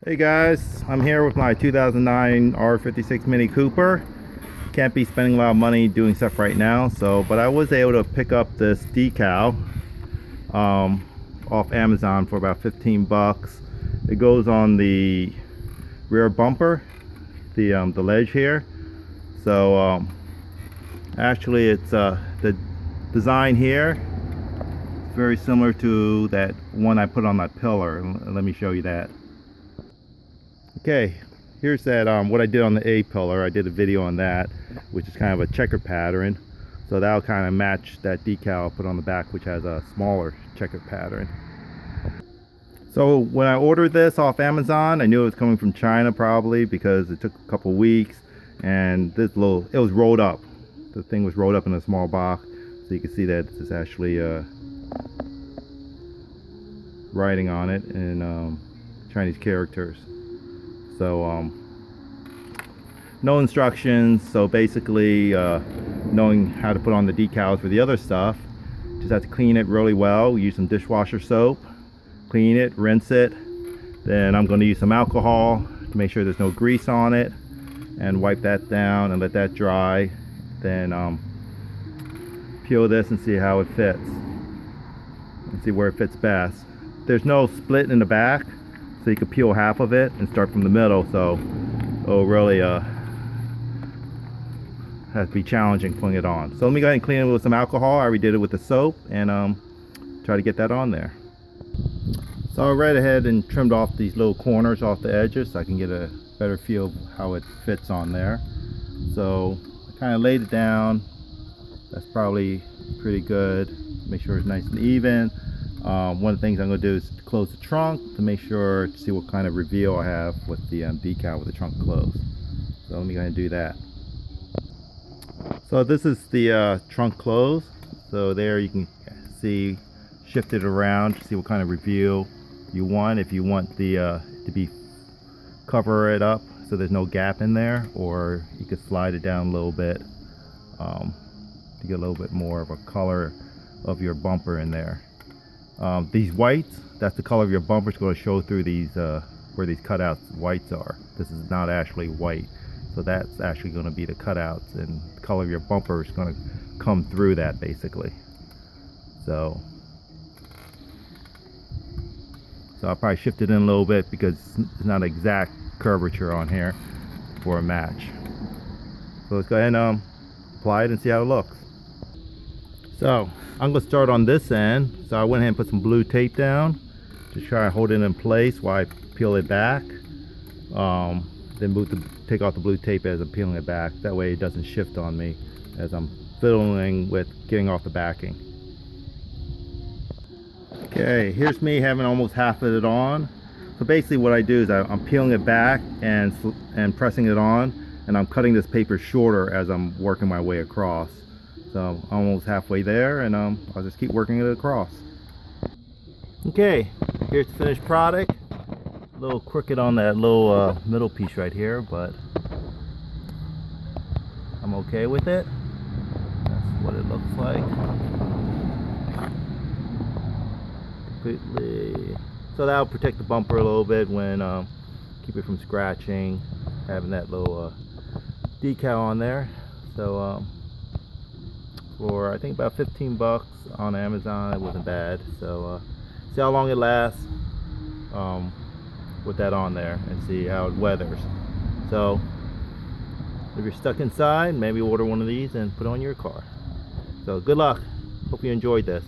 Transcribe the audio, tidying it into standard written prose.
Hey guys, I'm here with my 2009 R56 Mini Cooper. Can't be spending a lot of money doing stuff right now, but I was able to pick up this decal off Amazon for about 15 bucks. It goes on the rear bumper, the ledge here. Actually it's the design here is very similar to that one I put on my pillar. Let me show you that. Okay, here's that what I did on the A pillar. I did a video on that, which is kind of a checker pattern, so that'll kind of match that decal I put on the back, which has a smaller checker pattern. So when I ordered this off Amazon, I knew it was coming from China probably because it took a couple weeks, and it was rolled up. The thing was rolled up in a small box, so you can see that it's actually writing on it in Chinese characters. So no instructions, so basically knowing how to put on the decals for the other stuff. Just have to clean it really well. Use some dishwasher soap, clean it, rinse it. Then I'm going to use some alcohol to make sure there's no grease on it, and wipe that down and let that dry. Then peel this and see how it fits, and see where it fits best. There's no split in the back, so you can peel half of it and start from the middle, so it'll really have to be challenging putting it on. So let me go ahead and clean it with some alcohol. I already did it with the soap, and try to get that on there. So I went ahead and trimmed off these little corners off the edges so I can get a better feel of how it fits on there. So I kind of laid it down. That's probably pretty good. Make sure it's nice and even. One of the things I'm going to do is close the trunk to make sure to see what kind of reveal I have with the decal with the trunk closed. So let me go ahead and do that. So this is the trunk closed. So there you can see, shift it around to see what kind of reveal you want. If you want the to be cover it up so there's no gap in there, or you could slide it down a little bit to get a little bit more of a color of your bumper in there. These whites, that's the color of your bumper. It's going to show through these where these cutouts whites are. This is not actually white, so that's actually going to be the cutouts, and the color of your bumper is going to come through that basically. So I'll probably shift it in a little bit because it's not exact curvature on here for a match. So let's go ahead and apply it and see how it looks. So I'm going to start on this end. So I went ahead and put some blue tape down to try and hold it in place while I peel it back. Then take off the blue tape as I'm peeling it back. That way it doesn't shift on me as I'm fiddling with getting off the backing. Okay, here's me having almost half of it on. So basically what I do is I'm peeling it back and pressing it on, and I'm cutting this paper shorter as I'm working my way across. So I'm almost halfway there, and I'll just keep working it across. Okay, here's the finished product. A little crooked on that little middle piece right here, but I'm okay with it. That's what it looks like. Completely. So that'll protect the bumper a little bit when keep it from scratching, having that little decal on there. So for I think about 15 bucks on Amazon, it wasn't bad. So see how long it lasts with that on there, and see how it weathers. So if you're stuck inside, maybe order one of these and put it on your car. So good luck. Hope you enjoyed this.